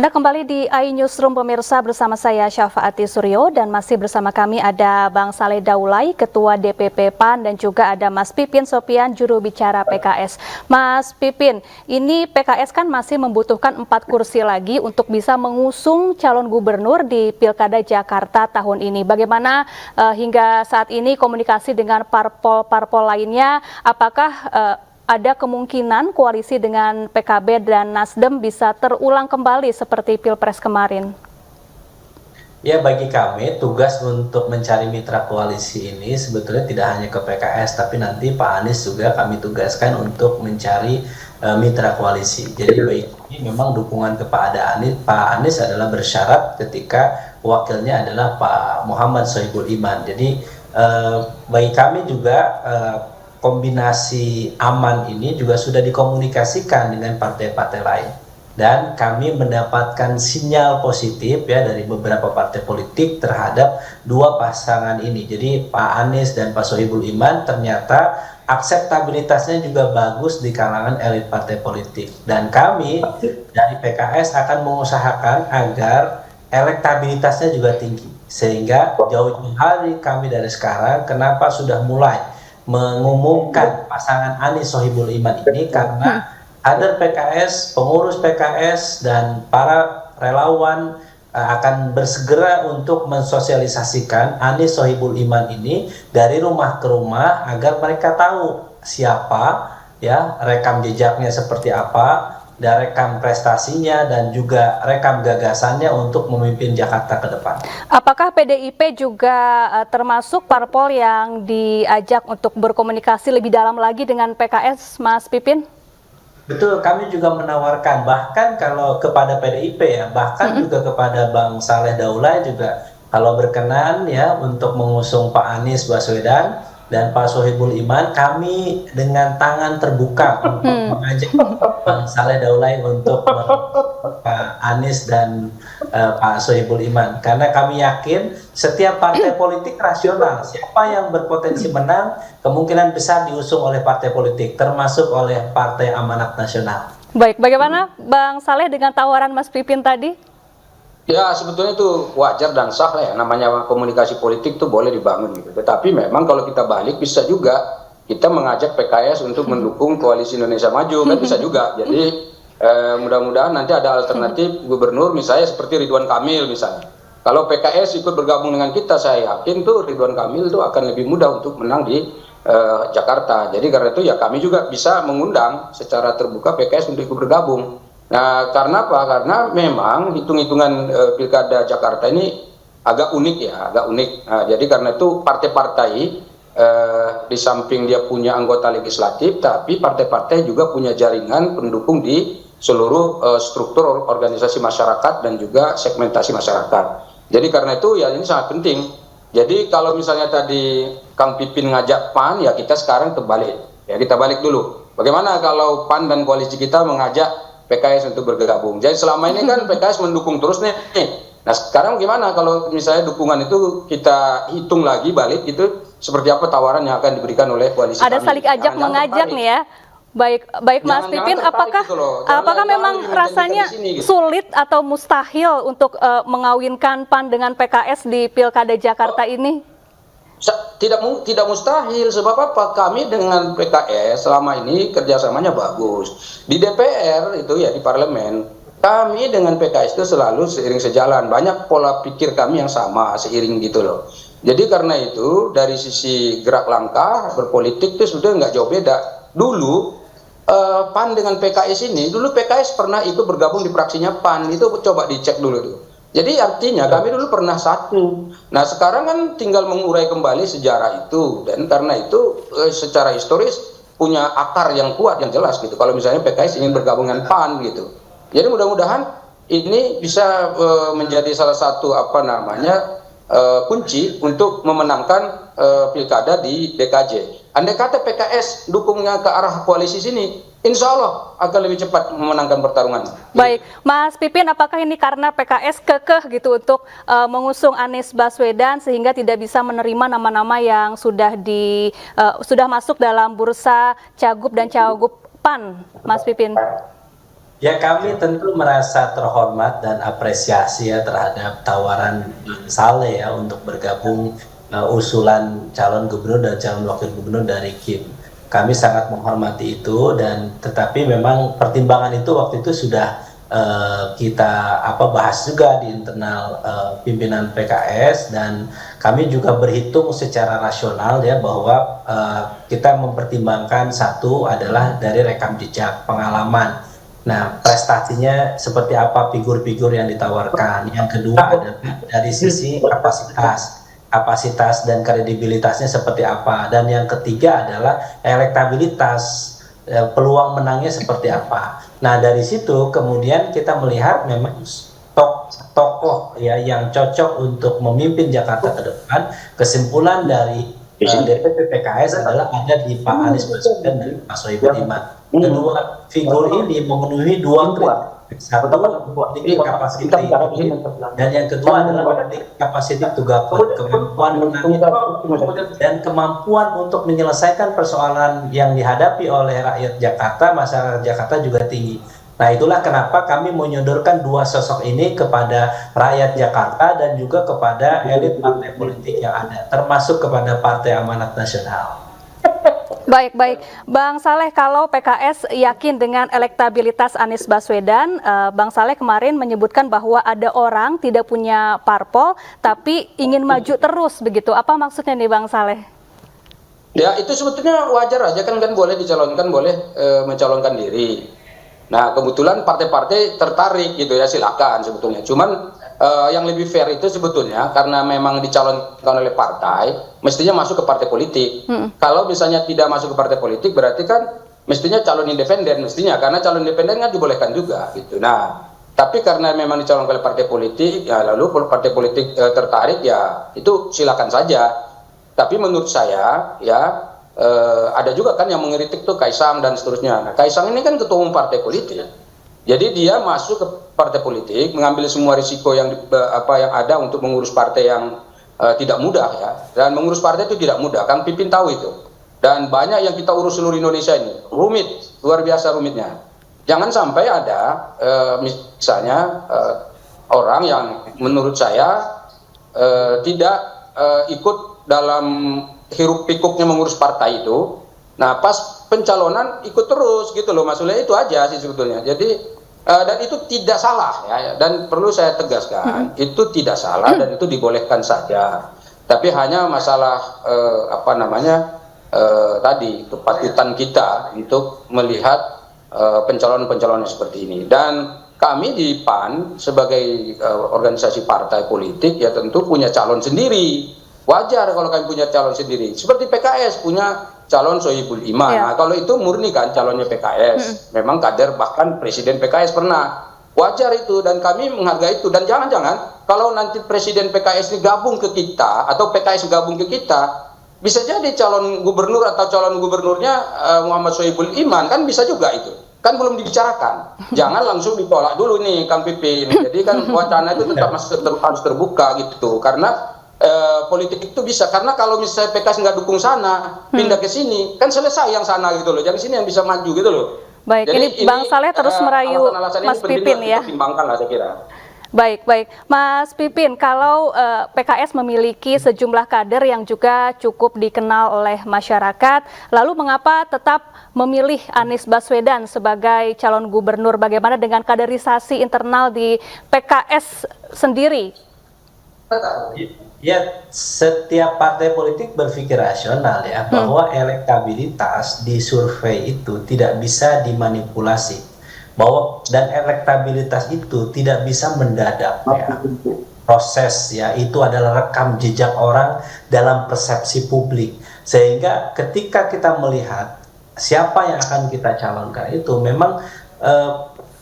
Anda kembali di AI Newsroom pemirsa bersama saya Syafaati Suryo dan masih bersama kami ada Bang Saleh Daulay, Ketua DPP PAN dan juga ada Mas Pipin Sopian, juru bicara PKS. Mas Pipin, ini PKS kan masih membutuhkan 4 kursi lagi untuk bisa mengusung calon gubernur di Pilkada Jakarta tahun ini. Bagaimana hingga saat ini komunikasi dengan parpol-parpol lainnya? Apakah ada kemungkinan koalisi dengan PKB dan Nasdem bisa terulang kembali seperti Pilpres kemarin? Ya, bagi kami tugas untuk mencari mitra koalisi ini sebetulnya tidak hanya ke PKS, tapi nanti Pak Anies juga kami tugaskan untuk mencari mitra koalisi. Jadi bagi kami memang dukungan kepada Pak Anies adalah bersyarat ketika wakilnya adalah Pak Muhammad Sohibul Iman. Jadi bagi kami juga kombinasi aman ini juga sudah dikomunikasikan dengan partai-partai lain dan kami mendapatkan sinyal positif ya dari beberapa partai politik terhadap dua pasangan ini. Jadi Pak Anies dan Pak Sohibul Iman ternyata akseptabilitasnya juga bagus di kalangan elit partai politik dan kami dari PKS akan mengusahakan agar elektabilitasnya juga tinggi sehingga jauh-jauh hari kami dari sekarang kenapa sudah mulai mengumumkan pasangan Anies Sohibul Iman ini karena kader PKS, pengurus PKS dan para relawan akan bersegera untuk mensosialisasikan Anies Sohibul Iman ini dari rumah ke rumah agar mereka tahu siapa ya, rekam jejaknya seperti apa, dan rekam prestasinya dan juga rekam gagasannya untuk memimpin Jakarta ke depan. Apakah PDIP juga termasuk parpol yang diajak untuk berkomunikasi lebih dalam lagi dengan PKS, Mas Pipin? Betul, kami juga menawarkan bahkan kalau kepada PDIP ya, bahkan juga kepada Bang Saleh Daulay juga kalau berkenan ya untuk mengusung Pak Anies Baswedan dan Pak Sohibul Iman, kami dengan tangan terbuka untuk mengajak Bang Saleh Daulay untuk Pak Anies dan Pak Sohibul Iman. Karena kami yakin setiap partai politik rasional, siapa yang berpotensi menang, kemungkinan besar diusung oleh partai politik, termasuk oleh Partai Amanat Nasional. Baik, bagaimana Bang Saleh dengan tawaran Mas Pipin tadi? Ya sebetulnya itu wajar dan sah lah ya, namanya komunikasi politik tuh boleh dibangun gitu. Tetapi memang kalau kita balik bisa juga kita mengajak PKS untuk mendukung Koalisi Indonesia Maju, kan bisa juga. Jadi mudah-mudahan nanti ada alternatif gubernur misalnya seperti Ridwan Kamil misalnya. Kalau PKS ikut bergabung dengan kita, saya yakin tuh Ridwan Kamil tuh akan lebih mudah untuk menang di Jakarta. Jadi karena itu ya kami juga bisa mengundang secara terbuka PKS untuk ikut bergabung. Nah, karena apa? Karena memang hitung-hitungan Pilkada Jakarta ini agak unik ya, agak unik. Nah, jadi karena itu partai-partai di samping dia punya anggota legislatif, tapi partai-partai juga punya jaringan pendukung di seluruh struktur organisasi masyarakat dan juga segmentasi masyarakat. Jadi karena itu ya ini sangat penting. Jadi kalau misalnya tadi Kang Pipin ngajak PAN, ya kita sekarang terbalik. Ya kita balik dulu. Bagaimana kalau PAN dan koalisi kita mengajak PKS untuk bergabung. Jadi selama ini kan PKS mendukung terus nih. Nah sekarang gimana kalau misalnya dukungan itu kita hitung lagi balik gitu, seperti apa tawaran yang akan diberikan oleh koalisi ada kami. Saling ajak mengajak nih ya. Baik Mas Pipin, apakah memang rasanya gitu, sulit atau mustahil untuk mengawinkan PAN dengan PKS di Pilkada Jakarta ini? Tidak mustahil, sebab apa? Kami dengan PKS selama ini kerjasamanya bagus. Di DPR itu ya, di parlemen, kami dengan PKS itu selalu seiring sejalan. Banyak pola pikir kami yang sama, seiring gitu loh. Jadi karena itu dari sisi gerak langkah berpolitik itu sebetulnya nggak jauh beda. Dulu PAN dengan PKS ini, dulu PKS pernah ikut bergabung di fraksinya PAN, itu coba dicek dulu tuh. Jadi artinya kami dulu pernah satu. Nah sekarang kan tinggal mengurai kembali sejarah itu. Dan karena itu secara historis punya akar yang kuat, yang jelas gitu. Kalau misalnya PKS ingin bergabung dengan PAN gitu. Jadi mudah-mudahan ini bisa menjadi salah satu kunci untuk memenangkan pilkada di DKJ. Andai kata PKS dukungnya ke arah koalisi sini, insya Allah akan lebih cepat memenangkan pertarungan. Baik, Mas Pipin, apakah ini karena PKS kekeh gitu untuk mengusung Anies Baswedan sehingga tidak bisa menerima nama-nama yang sudah masuk dalam bursa Cagup dan Cawagup PAN, Mas Pipin? Ya, kami tentu merasa terhormat dan apresiasi ya terhadap tawaran Bang Saleh ya untuk bergabung usulan calon gubernur dan calon wakil gubernur dari Kim. Kami sangat menghormati itu dan tetapi memang pertimbangan itu waktu itu sudah kita bahas juga di internal pimpinan PKS, dan kami juga berhitung secara rasional ya bahwa kita mempertimbangkan satu adalah dari rekam jejak pengalaman. Nah, prestasinya seperti apa figur-figur yang ditawarkan. Yang kedua adalah dari sisi kapasitas dan kredibilitasnya seperti apa. Dan yang ketiga adalah elektabilitas, peluang menangnya seperti apa. Nah, dari situ kemudian kita melihat memang tokoh ya yang cocok untuk memimpin Jakarta ke depan. Kesimpulan dari DPP PKS adalah ada di Pak Anies Baswedan dan Pak Sohibul Iman. Kedua figur ini memenuhi dua kriteria. Satu, memiliki kapasitas, dan yang kedua adalah memiliki kapasitas juga kemampuan menangani dan kemampuan untuk menyelesaikan persoalan yang dihadapi oleh rakyat Jakarta, masyarakat Jakarta juga tinggi. Nah, itulah kenapa kami menyodorkan dua sosok ini kepada rakyat Jakarta dan juga kepada elit partai politik yang ada, termasuk kepada Partai Amanat Nasional. Baik, Bang Saleh, kalau PKS yakin dengan elektabilitas Anies Baswedan, Bang Saleh kemarin menyebutkan bahwa ada orang tidak punya parpol tapi ingin maju terus begitu. Apa maksudnya nih Bang Saleh? Ya, itu sebetulnya wajar aja kan boleh dicalonkan, boleh mencalonkan diri. Nah, kebetulan partai-partai tertarik gitu ya, silakan sebetulnya. Cuman yang lebih fair itu sebetulnya karena memang dicalonkan oleh partai, mestinya masuk ke partai politik. Kalau misalnya tidak masuk ke partai politik, berarti kan mestinya calon independen, mestinya, karena calon independen kan dibolehkan juga gitu. Nah, tapi karena memang dicalonkan oleh partai politik, ya lalu partai politik tertarik, ya itu silakan saja. Tapi menurut saya ya ada juga kan yang mengkritik tuh Kaisang dan seterusnya. Nah, Kaisang ini kan ketua umum partai politik. Jadi dia masuk ke partai politik, mengambil semua risiko yang yang ada untuk mengurus partai yang tidak mudah ya. Dan mengurus partai itu tidak mudah, Kang Pipin tahu itu. Dan banyak yang kita urus seluruh Indonesia ini, rumit, luar biasa rumitnya. Jangan sampai ada misalnya orang yang menurut saya tidak ikut dalam hiruk pikuknya mengurus partai itu. Nah, pas pencalonan ikut terus gitu loh, maksudnya itu aja sih sebetulnya. Jadi dan itu tidak salah ya, dan perlu saya tegaskan itu tidak salah dan itu dibolehkan saja. Tapi hanya masalah tadi kepatutan kita untuk melihat pencalonan-pencalonan seperti ini. Dan kami di PAN sebagai organisasi partai politik ya tentu punya calon sendiri. Wajar kalau kami punya calon sendiri. Seperti PKS punya calon Sohibul Iman. Nah, kalau itu murni kan calonnya PKS. Memang kader bahkan presiden PKS pernah. Wajar itu dan kami menghargai itu. Dan jangan-jangan kalau nanti presiden PKS ini gabung ke kita atau PKS gabung ke kita, bisa jadi calon gubernur atau calon gubernurnya Muhammad Sohibul Iman, kan bisa juga itu. Kan belum dibicarakan. Jangan langsung ditolak dulu nih Kang Pipin. Jadi kan wacana itu tetap harus terbuka gitu. Karena politik itu bisa, karena kalau misalnya PKS nggak dukung sana, pindah ke sini, kan selesai yang sana gitu loh, yang sini yang bisa maju gitu loh. Baik, jadi Bang Saleh terus merayu Mas Pipin ya. Pertimbangkan lah saya kira. Baik, Mas Pipin, kalau PKS memiliki sejumlah kader yang juga cukup dikenal oleh masyarakat, lalu mengapa tetap memilih Anies Baswedan sebagai calon gubernur? Bagaimana dengan kaderisasi internal di PKS sendiri? Ya, setiap partai politik berpikir rasional ya, bahwa elektabilitas di survei itu tidak bisa dimanipulasi, dan elektabilitas itu tidak bisa mendadak ya. Proses ya itu adalah rekam jejak orang dalam persepsi publik, sehingga ketika kita melihat siapa yang akan kita calonkan itu memang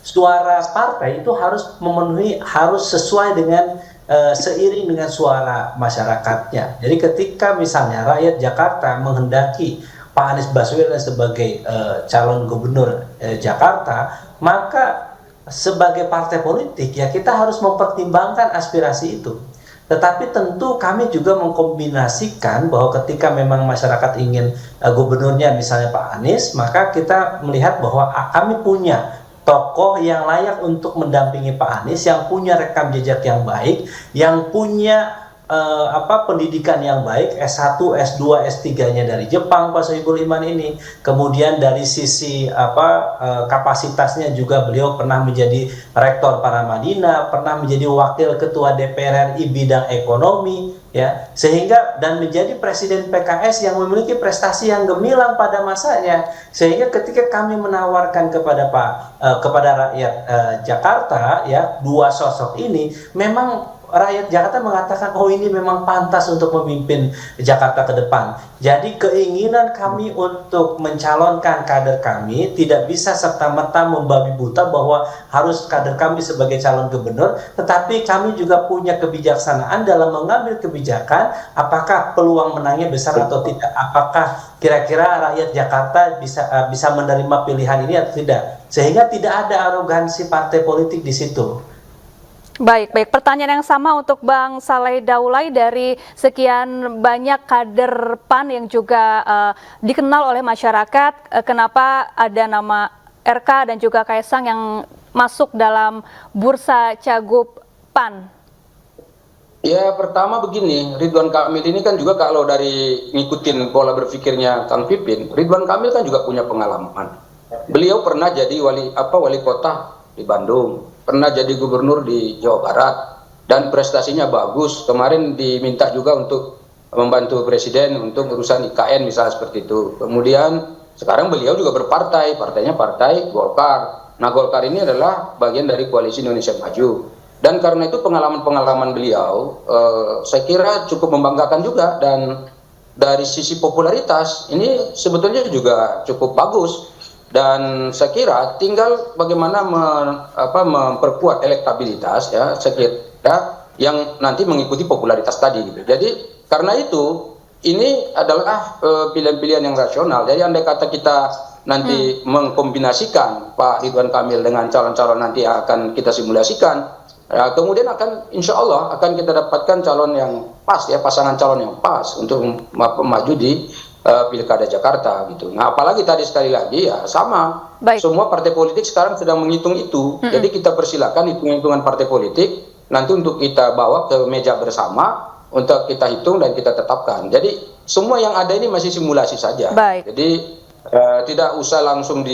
suara partai itu harus sesuai dengan seiring dengan suara masyarakatnya. Jadi ketika misalnya rakyat Jakarta menghendaki Pak Anies Baswedan sebagai calon gubernur Jakarta, maka sebagai partai politik ya kita harus mempertimbangkan aspirasi itu. Tetapi tentu kami juga mengkombinasikan bahwa ketika memang masyarakat ingin gubernurnya misalnya Pak Anies, maka kita melihat bahwa kami punya tokoh yang layak untuk mendampingi Pak Anies, yang punya rekam jejak yang baik, yang punya pendidikan yang baik, S1, S2, S3-nya dari Jepang, Pak Sohibul Iman ini. Kemudian dari sisi kapasitasnya juga beliau pernah menjadi rektor Paramadina, pernah menjadi wakil ketua DPR RI bidang ekonomi, ya, sehingga dan menjadi presiden PKS yang memiliki prestasi yang gemilang pada masanya. Sehingga ketika kami menawarkan kepada kepada rakyat Jakarta, ya, dua sosok ini, memang rakyat Jakarta mengatakan, oh ini memang pantas untuk memimpin Jakarta ke depan. Jadi keinginan kami untuk mencalonkan kader kami tidak bisa serta-merta membabi buta bahwa harus kader kami sebagai calon gubernur, tetapi kami juga punya kebijaksanaan dalam mengambil kebijakan, apakah peluang menangnya besar atau tidak, apakah kira-kira rakyat Jakarta bisa menerima pilihan ini atau tidak, sehingga tidak ada arogansi partai politik di situ. Baik. Pertanyaan yang sama untuk Bang Saleh Daulay, dari sekian banyak kader PAN yang juga dikenal oleh masyarakat, kenapa ada nama RK dan juga Kaisang yang masuk dalam bursa cagup PAN? Ya, pertama begini, Ridwan Kamil ini kan juga kalau dari ngikutin pola berpikirnya Kang Pipin, Ridwan Kamil kan juga punya pengalaman. Beliau pernah jadi wali kota di Bandung, pernah jadi gubernur di Jawa Barat, dan prestasinya bagus. Kemarin diminta juga untuk membantu presiden untuk urusan IKN misalnya seperti itu. Kemudian sekarang beliau juga berpartai, partainya Partai Golkar. Nah, Golkar ini adalah bagian dari Koalisi Indonesia Maju. Dan karena itu pengalaman-pengalaman beliau saya kira cukup membanggakan juga, dan dari sisi popularitas ini sebetulnya juga cukup bagus. Dan saya kira tinggal bagaimana memperkuat elektabilitas, ya, saya kira yang nanti mengikuti popularitas tadi gitu. Jadi karena itu ini adalah pilihan-pilihan yang rasional. Jadi andai kata kita nanti mengkombinasikan Pak Ridwan Kamil dengan calon-calon nanti akan kita simulasikan, ya, kemudian akan insya Allah akan kita dapatkan calon yang pas, ya, pasangan calon yang pas untuk maju di Pilkada Jakarta gitu. Nah, apalagi tadi sekali lagi ya sama. Baik. Semua partai politik sekarang sedang menghitung itu. Jadi kita persilakan hitung-hitungan partai politik nanti untuk kita bawa ke meja bersama untuk kita hitung dan kita tetapkan. Jadi semua yang ada ini masih simulasi saja. Baik. Jadi tidak usah langsung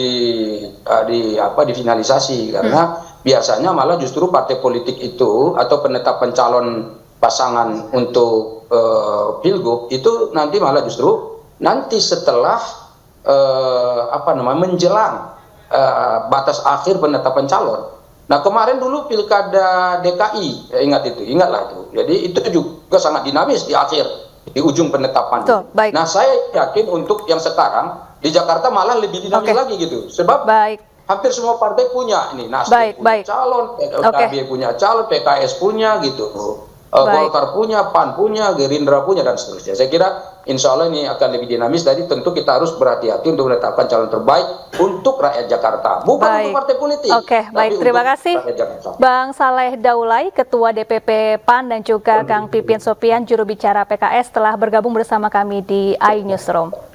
difinalisasi, karena biasanya malah justru partai politik itu atau penetapan calon pasangan untuk pilgub itu nanti malah justru nanti setelah menjelang batas akhir penetapan calon. Nah, kemarin dulu pilkada DKI, ingatlah itu. Jadi itu juga sangat dinamis di akhir, di ujung penetapan. Betul, baik. Nah, saya yakin untuk yang sekarang di Jakarta malah lebih dinamis lagi gitu. Sebab hampir semua partai punya ini, Nasdem punya calon, PKB punya calon, PKS punya gitu. Golkar punya, PAN punya, Gerindra punya, dan seterusnya. Saya kira insya Allah ini akan lebih dinamis. Jadi tentu kita harus berhati-hati untuk menetapkan calon terbaik untuk rakyat Jakarta, bukan untuk partai politik. Oke, baik, terima kasih Bang Saleh Daulay, Ketua DPP PAN, dan juga Kang Pipin Sopian, juru bicara PKS, telah bergabung bersama kami di iNewsroom.